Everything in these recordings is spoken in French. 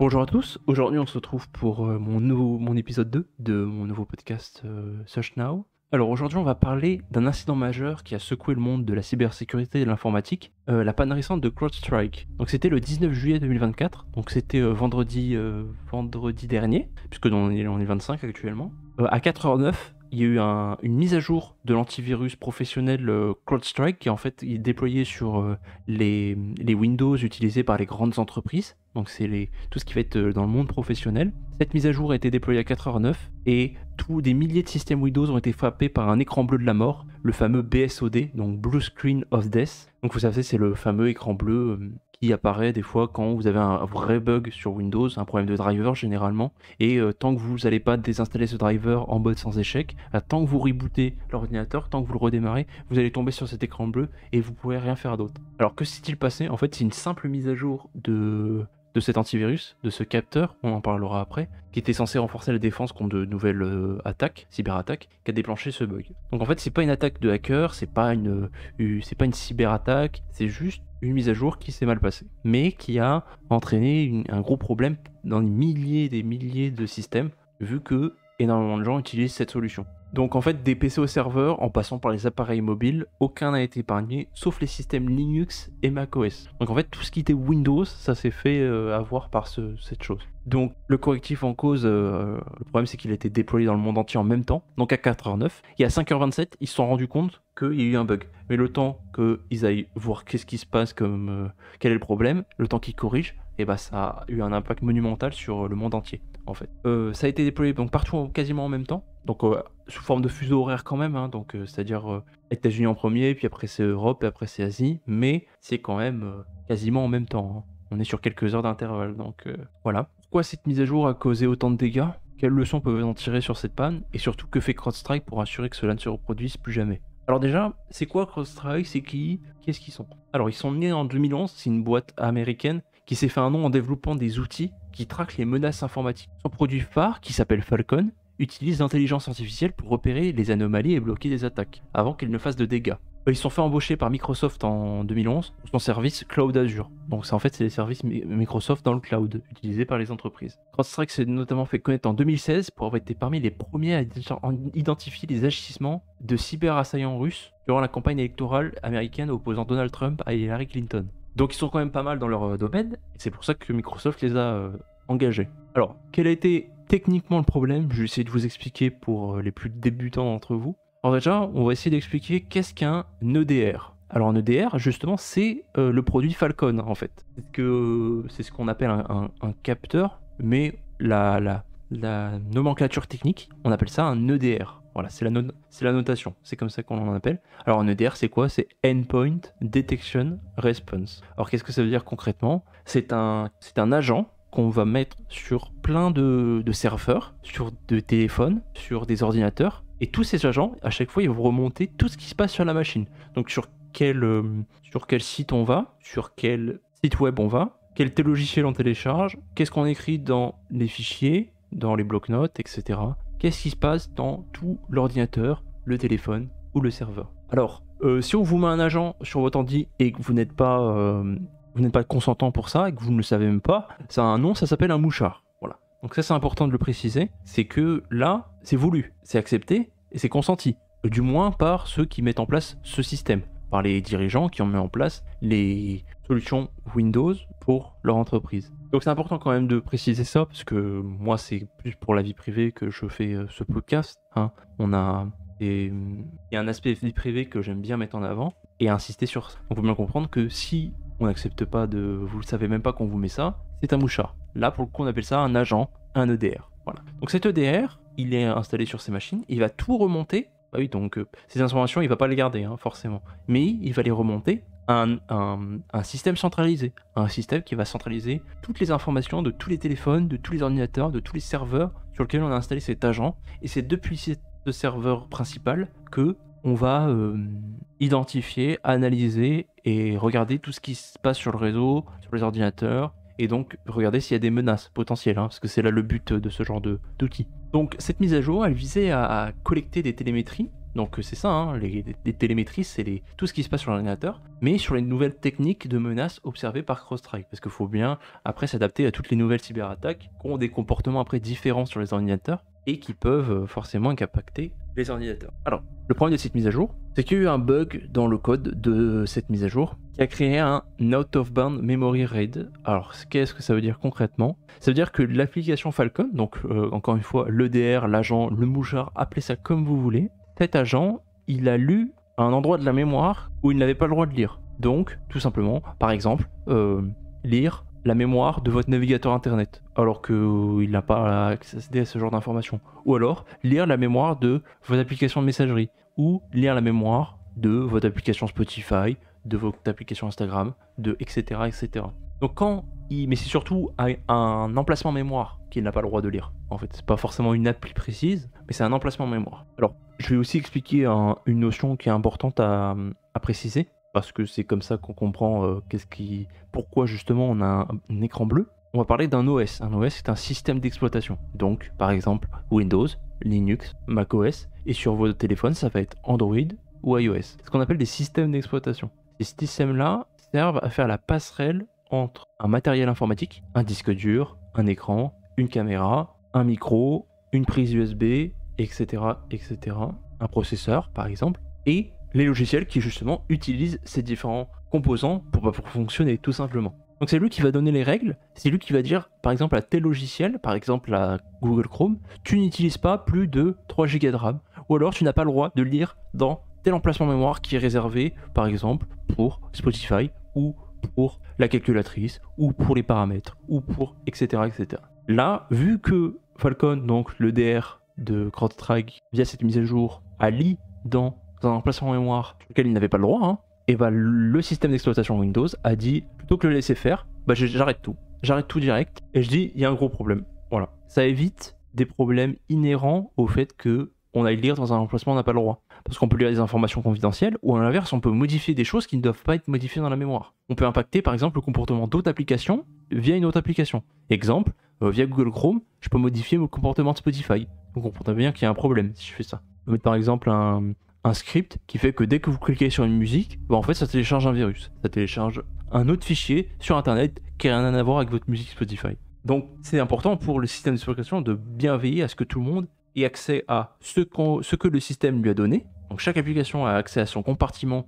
Bonjour à tous, aujourd'hui on se retrouve pour mon épisode 2 de mon nouveau podcast Search Now. Alors aujourd'hui on va parler d'un incident majeur qui a secoué le monde de la cybersécurité et de l'informatique, la panne récente de CrowdStrike. Donc c'était le 19 juillet 2024, donc c'était vendredi dernier, puisque on est le 25 actuellement. À 4h09, il y a eu une mise à jour de l'antivirus professionnel CrowdStrike qui en fait est déployé sur les Windows utilisés par les grandes entreprises. Donc c'est tout ce qui va être dans le monde professionnel. Cette mise à jour a été déployée à 4h09 et des milliers de systèmes Windows ont été frappés par un écran bleu de la mort, le fameux BSOD, donc Blue Screen of Death. Donc vous savez, c'est le fameux écran bleu qui apparaît des fois quand vous avez un vrai bug sur Windows, un problème de driver généralement, et tant que vous n'allez pas désinstaller ce driver en mode sans échec, tant que vous rebootez l'ordinateur, tant que vous le redémarrez, vous allez tomber sur cet écran bleu et vous ne pourrez rien faire d'autre. Alors que s'est-il passé? En fait, c'est une simple mise à jour de cet antivirus, de ce capteur, on en parlera après, qui était censé renforcer la défense contre de nouvelles attaques, cyberattaques, qui a déclenché ce bug. Donc en fait, c'est pas une attaque de hacker, c'est pas une cyberattaque, c'est juste une mise à jour qui s'est mal passée, mais qui a entraîné un gros problème dans des milliers de systèmes, vu que énormément de gens utilisent cette solution. Donc en fait, des PC au serveur, en passant par les appareils mobiles, aucun n'a été épargné, sauf les systèmes Linux et macOS. Donc en fait, tout ce qui était Windows, ça s'est fait avoir par cette chose. Donc le correctif en cause, le problème c'est qu'il a été déployé dans le monde entier en même temps, donc à 4h09, et à 5h27, ils se sont rendus compte qu'il y a eu un bug. Mais le temps qu'ils aillent voir qu'est-ce qui se passe, quel est le problème, le temps qu'ils corrigent, et bah ça a eu un impact monumental sur le monde entier en fait. Ça a été déployé donc partout quasiment en même temps, donc sous forme de fuseau horaire quand même, hein, donc c'est-à-dire États-Unis en premier, puis après c'est Europe, et après c'est Asie, mais c'est quand même quasiment en même temps, hein. On est sur quelques heures d'intervalle, donc voilà. Pourquoi cette mise à jour a causé autant de dégâts? Quelles leçons peuvent en tirer sur cette panne? Et surtout, que fait CrowdStrike pour assurer que cela ne se reproduise plus jamais? Alors déjà, c'est quoi CrowdStrike? C'est qui? Qu'est-ce qu'ils sont? Alors ils sont nés en 2011, c'est une boîte américaine qui s'est fait un nom en développant des outils qui traquent les menaces informatiques. Son produit phare, qui s'appelle Falcon, utilise l'intelligence artificielle pour repérer les anomalies et bloquer des attaques, avant qu'elles ne fassent de dégâts. Ils se sont fait embaucher par Microsoft en 2011 pour son service Cloud Azure. Donc c'est les services Microsoft dans le cloud, utilisés par les entreprises. CrowdStrike s'est notamment fait connaître en 2016 pour avoir été parmi les premiers à identifier les agissements de cyberassaillants russes durant la campagne électorale américaine opposant Donald Trump à Hillary Clinton. Donc ils sont quand même pas mal dans leur domaine, et c'est pour ça que Microsoft les a engagés. Alors, quel a été techniquement le problème? Je vais essayer de vous expliquer pour les plus débutants d'entre vous. Alors déjà, on va essayer d'expliquer qu'est-ce qu'un EDR. Alors un EDR, justement, c'est le produit Falcon, en fait. C'est ce qu'on appelle un capteur, mais la nomenclature technique, on appelle ça un EDR. Voilà, c'est la notation, c'est comme ça qu'on en appelle. Alors un EDR, c'est quoi? C'est Endpoint Detection Response. Alors qu'est-ce que ça veut dire concrètement? C'est un agent qu'on va mettre sur plein de serveurs, sur des téléphones, sur des ordinateurs, et tous ces agents, à chaque fois, ils vont remonter tout ce qui se passe sur la machine. Donc sur quel site on va, sur quel site web on va, quel logiciel on télécharge, qu'est-ce qu'on écrit dans les fichiers, dans les blocs-notes, etc. Qu'est-ce qui se passe dans tout l'ordinateur, le téléphone ou le serveur. Alors, si on vous met un agent sur votre ordi et que vous n'êtes pas consentant pour ça et que vous ne le savez même pas, ça a un nom, ça s'appelle un mouchard. Voilà. Donc ça c'est important de le préciser, c'est que là, c'est voulu, c'est accepté et c'est consenti. Du moins par ceux qui mettent en place ce système, par les dirigeants qui ont mis en place les solutions Windows pour leur entreprise. Donc c'est important quand même de préciser ça, parce que moi c'est plus pour la vie privée que je fais ce podcast, hein. Il y a un aspect vie privée que j'aime bien mettre en avant et insister sur ça. Donc faut bien comprendre que si on n'accepte pas vous ne savez même pas qu'on vous met ça, c'est un mouchard. Là pour le coup on appelle ça un agent, un EDR. Voilà. Donc cet EDR, il est installé sur ces machines, il va tout remonter. Bah oui, donc ces informations il va pas les garder, hein, forcément. Mais il va les remonter à un système centralisé. Un système qui va centraliser toutes les informations de tous les téléphones, de tous les ordinateurs, de tous les serveurs sur lesquels on a installé cet agent. Et c'est depuis ce serveur principal que on va identifier, analyser et regarder tout ce qui se passe sur le réseau, sur les ordinateurs, et donc regarder s'il y a des menaces potentielles, hein, parce que c'est là le but de ce genre d'outil. Donc cette mise à jour, elle visait à collecter des télémétries Donc c'est ça, hein, les télémétries, c'est tout ce qui se passe sur l'ordinateur, mais sur les nouvelles techniques de menaces observées par CrowdStrike. Parce qu'il faut bien après s'adapter à toutes les nouvelles cyberattaques qui ont des comportements après différents sur les ordinateurs et qui peuvent forcément impacter les ordinateurs. Alors, le problème de cette mise à jour, c'est qu'il y a eu un bug dans le code de cette mise à jour qui a créé un out of band memory read. Alors, qu'est-ce que ça veut dire concrètement? Ça veut dire que l'application Falcon, donc encore une fois, l'EDR, l'agent, le mouchard, appelez ça comme vous voulez, cet agent, il a lu un endroit de la mémoire où il n'avait pas le droit de lire. Donc, tout simplement, par exemple, lire la mémoire de votre navigateur internet, alors qu'il n'a pas accès à ce genre d'informations. Ou alors, lire la mémoire de votre application de messagerie, ou lire la mémoire de votre application Spotify, de votre application Instagram, etc., etc. Donc mais c'est surtout un emplacement mémoire qu'il n'a pas le droit de lire. En fait, c'est pas forcément une appli précise, mais c'est un emplacement mémoire. Alors, je vais aussi expliquer une notion qui est importante à préciser, parce que c'est comme ça qu'on comprend pourquoi justement on a un écran bleu. On va parler d'un OS. Un OS, c'est un système d'exploitation. Donc, par exemple, Windows, Linux, macOS, et sur vos téléphones, ça va être Android ou iOS. C'est ce qu'on appelle des systèmes d'exploitation. Ces systèmes-là servent à faire la passerelle entre un matériel informatique, un disque dur, un écran, une caméra, un micro, une prise USB, etc., etc., un processeur, par exemple, et les logiciels qui justement utilisent ces différents composants pour fonctionner tout simplement. Donc c'est lui qui va donner les règles, c'est lui qui va dire par exemple à tel logiciel, par exemple à Google Chrome, tu n'utilises pas plus de 3 Go de RAM, ou alors tu n'as pas le droit de lire dans tel emplacement mémoire qui est réservé par exemple pour Spotify ou pour la calculatrice ou pour les paramètres ou pour etc. etc. Là, vu que Falcon, donc le DR de CrowdStrike via cette mise à jour, a lu dans un emplacement mémoire auquel il n'avait pas le droit, et bah le système d'exploitation Windows a dit, plutôt que le laisser faire, bah j'arrête tout direct, et je dis, il y a un gros problème. Voilà. Ça évite des problèmes inhérents au fait que on aille lire dans un emplacement où on n'a pas le droit. Parce qu'on peut lire des informations confidentielles, ou à l'inverse, on peut modifier des choses qui ne doivent pas être modifiées dans la mémoire. On peut impacter par exemple le comportement d'autres applications via une autre application. Exemple, via Google Chrome, je peux modifier le comportement de Spotify. Donc on comprend bien qu'il y a un problème si je fais ça. Je peux mettre par exemple un script qui fait que dès que vous cliquez sur une musique, bah en fait ça télécharge un virus. Ça télécharge un autre fichier sur internet qui n'a rien à voir avec votre musique Spotify. Donc c'est important pour le système d'exploitation de bien veiller à ce que tout le monde ait accès à ce que le système lui a donné. Donc chaque application a accès à son compartiment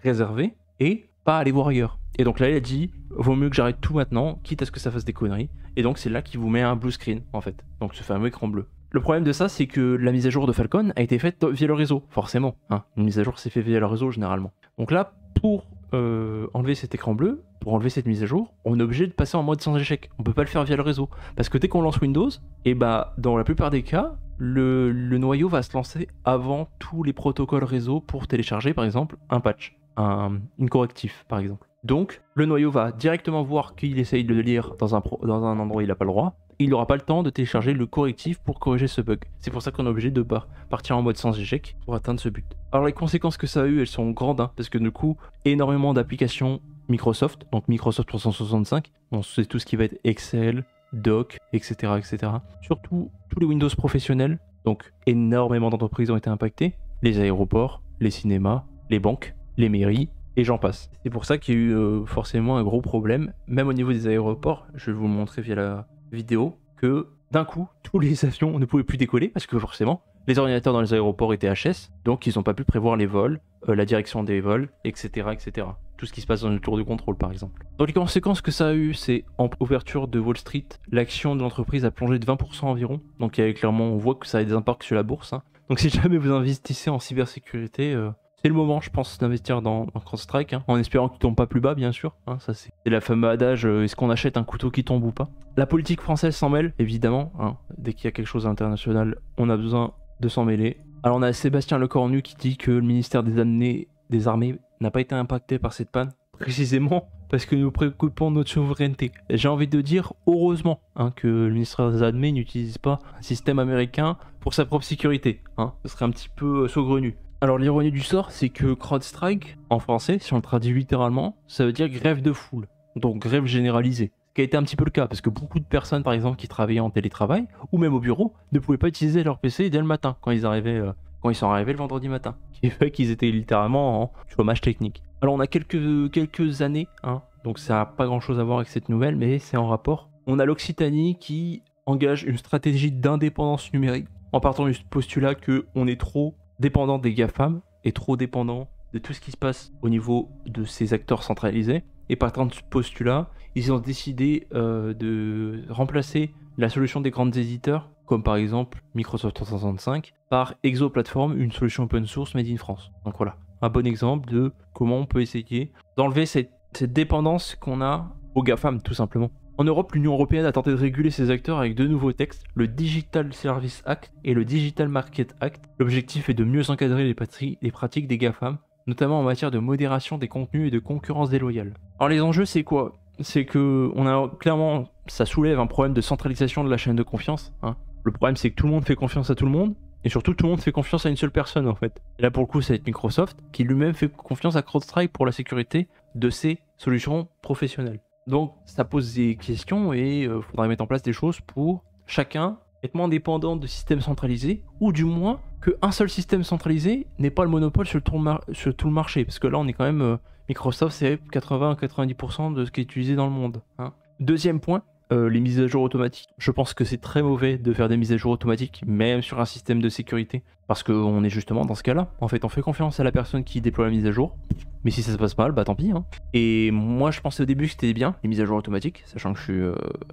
réservé et pas aller voir ailleurs. Et donc là il a dit, vaut mieux que j'arrête tout maintenant, quitte à ce que ça fasse des conneries. Et donc c'est là qu'il vous met un blue screen en fait, donc ce fameux écran bleu. Le problème de ça, c'est que la mise à jour de Falcon a été faite via le réseau, forcément. Une mise à jour s'est faite via le réseau généralement. Donc là, pour enlever cet écran bleu, pour enlever cette mise à jour, on est obligé de passer en mode sans échec. On peut pas le faire via le réseau. Parce que dès qu'on lance Windows, et bah dans la plupart des cas, le noyau va se lancer avant tous les protocoles réseau pour télécharger par exemple un patch, une correctif par exemple. Donc le noyau va directement voir qu'il essaye de le lire dans un endroit où il n'a pas le droit, et il n'aura pas le temps de télécharger le correctif pour corriger ce bug. C'est pour ça qu'on est obligé de partir en mode sans échec pour atteindre ce but. Alors les conséquences que ça a eu, elles sont grandes, parce que du coup, énormément d'applications Microsoft, donc Microsoft 365, bon, c'est tout ce qui va être Excel, Doc, etc., etc. Surtout tous les Windows professionnels, donc énormément d'entreprises ont été impactées, les aéroports, les cinémas, les banques, les mairies, et j'en passe. C'est pour ça qu'il y a eu forcément un gros problème, même au niveau des aéroports, je vais vous le montrer via la vidéo, que d'un coup, tous les avions ne pouvaient plus décoller, parce que forcément, les ordinateurs dans les aéroports étaient HS, donc ils n'ont pas pu prévoir les vols, la direction des vols, etc., etc. Tout ce qui se passe dans le tour de contrôle, par exemple. Donc les conséquences que ça a eu, c'est en ouverture de Wall Street, l'action de l'entreprise a plongé de 20% environ, donc clairement, on voit que ça a des impacts sur la bourse. Donc si jamais vous investissez en cybersécurité, c'est le moment, je pense, d'investir dans CrowdStrike, en espérant qu'il tombe pas plus bas, bien sûr. Ça c'est la fameuse adage, est-ce qu'on achète un couteau qui tombe ou pas? La politique française s'en mêle, évidemment. Dès qu'il y a quelque chose d'international, on a besoin de s'en mêler. Alors on a Sébastien Lecornu qui dit que le ministère des Armées n'a pas été impacté par cette panne, précisément parce que nous préoccupons de notre souveraineté. J'ai envie de dire, heureusement, que le ministère des Armées n'utilise pas un système américain pour sa propre sécurité. Ce serait un petit peu saugrenu. Alors l'ironie du sort, c'est que CrowdStrike, en français, si on le traduit littéralement, ça veut dire grève de foule, donc grève généralisée. Ce qui a été un petit peu le cas, parce que beaucoup de personnes, par exemple, qui travaillaient en télétravail, ou même au bureau, ne pouvaient pas utiliser leur PC dès le matin, quand ils arrivaient quand ils sont arrivés le vendredi matin, qui fait qu'ils étaient littéralement en chômage technique. Alors on a quelques années, hein, donc ça n'a pas grand-chose à voir avec cette nouvelle, mais c'est en rapport. On a l'Occitanie qui engage une stratégie d'indépendance numérique en partant du postulat qu'on est trop dépendant des GAFAM et trop dépendant de tout ce qui se passe au niveau de ces acteurs centralisés. Et partant de ce postulat, ils ont décidé de remplacer la solution des grands éditeurs, comme par exemple Microsoft 365, par Exoplatform, une solution open source made in France. Donc voilà, un bon exemple de comment on peut essayer d'enlever cette dépendance qu'on a aux GAFAM, tout simplement. En Europe, l'Union Européenne a tenté de réguler ces acteurs avec deux nouveaux textes, le Digital Service Act et le Digital Market Act. L'objectif est de mieux encadrer les pratiques des GAFAM, notamment en matière de modération des contenus et de concurrence déloyale. Alors les enjeux, c'est quoi? C'est que clairement, ça soulève un problème de centralisation de la chaîne de confiance. Hein. Le problème, c'est que tout le monde fait confiance à tout le monde, et surtout tout le monde fait confiance à une seule personne en fait. Et là pour le coup, ça va être Microsoft, qui lui-même fait confiance à CrowdStrike pour la sécurité de ses solutions professionnelles. Donc ça pose des questions et il faudrait mettre en place des choses pour chacun être moins dépendant de systèmes centralisés, ou du moins qu'un seul système centralisé n'ait pas le monopole sur tout le marché, parce que là on est quand même, Microsoft c'est 80-90% de ce qui est utilisé dans le monde. Hein. Deuxième point, les mises à jour automatiques. Je pense que c'est très mauvais de faire des mises à jour automatiques, même sur un système de sécurité, parce qu'on est justement dans ce cas-là. En fait, on fait confiance à la personne qui déploie la mise à jour, mais si ça se passe mal, bah tant pis. Hein. Et moi, je pensais au début que c'était bien, les mises à jour automatiques, sachant que je suis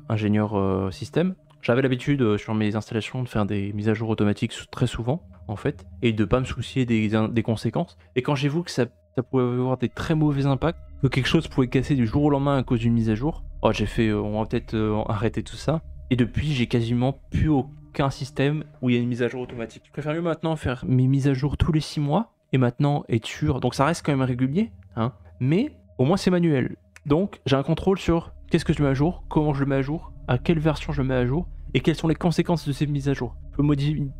ingénieur système. J'avais l'habitude sur mes installations de faire des mises à jour automatiques très souvent, en fait, et de pas me soucier des conséquences. Et quand j'ai vu que ça pouvait avoir des très mauvais impacts, que quelque chose pouvait casser du jour au lendemain à cause d'une mise à jour, j'ai fait, on va peut-être arrêter tout ça. Et depuis, j'ai quasiment plus aucun système où il y a une mise à jour automatique. Je préfère mieux maintenant faire mes mises à jour tous les 6 mois, et maintenant être sûr. Donc ça reste quand même régulier, hein, mais au moins c'est manuel. Donc j'ai un contrôle sur qu'est-ce que je mets à jour, comment je le mets à jour, à quelle version je le mets à jour, et quelles sont les conséquences de ces mises à jour. Je peux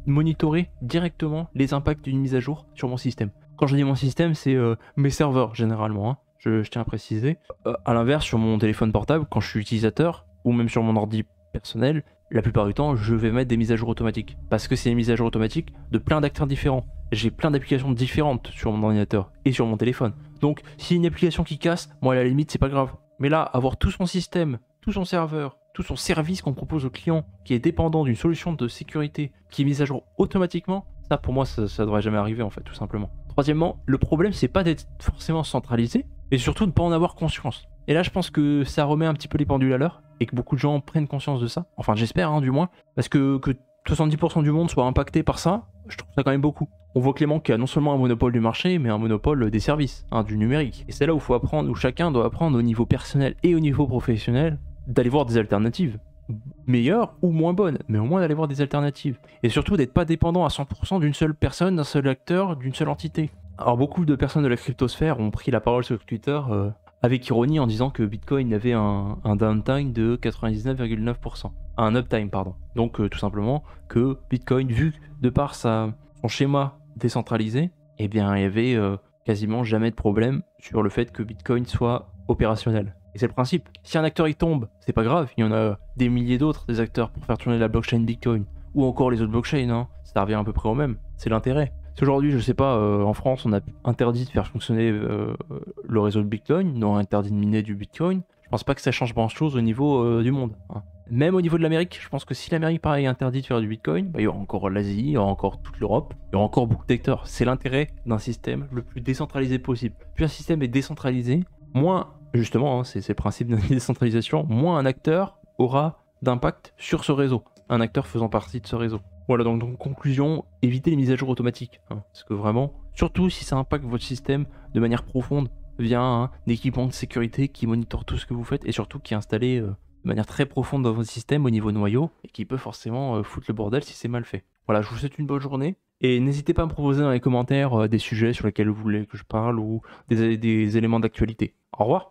monitorer directement les impacts d'une mise à jour sur mon système. Quand je dis mon système, c'est mes serveurs généralement, hein. Je tiens à préciser. À l'inverse, sur mon téléphone portable, quand je suis utilisateur, ou même sur mon ordi personnel, la plupart du temps, je vais mettre des mises à jour automatiques. Parce que c'est des mises à jour automatiques de plein d'acteurs différents. J'ai plein d'applications différentes sur mon ordinateur et sur mon téléphone. Donc, si une application qui casse, moi à la limite, c'est pas grave. Mais là, avoir tout son système, tout son serveur, tout son service qu'on propose au client, qui est dépendant d'une solution de sécurité, qui est mise à jour automatiquement, ça pour moi, ça devrait jamais arriver en fait, tout simplement. Troisièmement, le problème, c'est pas d'être forcément centralisé, mais surtout de ne pas en avoir conscience. Et là, je pense que ça remet un petit peu les pendules à l'heure, et que beaucoup de gens prennent conscience de ça. Enfin, j'espère, hein, du moins, parce que 70% du monde soit impacté par ça, je trouve ça quand même beaucoup. On voit clairement qu'il y a non seulement un monopole du marché, mais un monopole des services, hein, du numérique. Et c'est là où faut apprendre, où chacun doit apprendre au niveau personnel et au niveau professionnel, d'aller voir des alternatives. Meilleures ou moins bonnes, mais au moins d'aller voir des alternatives. Et surtout d'être pas dépendant à 100% d'une seule personne, d'un seul acteur, d'une seule entité. Alors beaucoup de personnes de la cryptosphère ont pris la parole sur Twitter avec ironie en disant que Bitcoin avait un downtime de 99,9%. Un uptime, pardon. Donc tout simplement que Bitcoin, vu de par son schéma décentralisé, eh bien il y avait quasiment jamais de problème sur le fait que Bitcoin soit opérationnel. Et c'est le principe. Si un acteur il tombe, c'est pas grave, il y en a des milliers d'autres, des acteurs pour faire tourner la blockchain Bitcoin. Ou encore les autres blockchains, hein. Ça revient à peu près au même. C'est l'intérêt. Si aujourd'hui, je sais pas, en France, on a interdit de faire fonctionner le réseau de Bitcoin, on a interdit de miner du Bitcoin, je pense pas que ça change grand chose au niveau du monde. Hein. Même au niveau de l'Amérique, je pense que si l'Amérique pareil interdit de faire du Bitcoin, bah, il y aura encore l'Asie, il y aura encore toute l'Europe, il y aura encore beaucoup d'acteurs. C'est l'intérêt d'un système le plus décentralisé possible. Plus un système est décentralisé, moins, justement, hein, c'est le principe de la décentralisation, moins un acteur aura d'impact sur ce réseau, un acteur faisant partie de ce réseau. Voilà, donc en conclusion, évitez les mises à jour automatiques, hein, parce que vraiment, surtout si ça impacte votre système de manière profonde, via un équipement de sécurité qui monitore tout ce que vous faites, et surtout qui est installé de manière très profonde dans votre système au niveau noyau, et qui peut forcément foutre le bordel si c'est mal fait. Voilà, je vous souhaite une bonne journée, et n'hésitez pas à me proposer dans les commentaires des sujets sur lesquels vous voulez que je parle, ou des éléments d'actualité. Au revoir.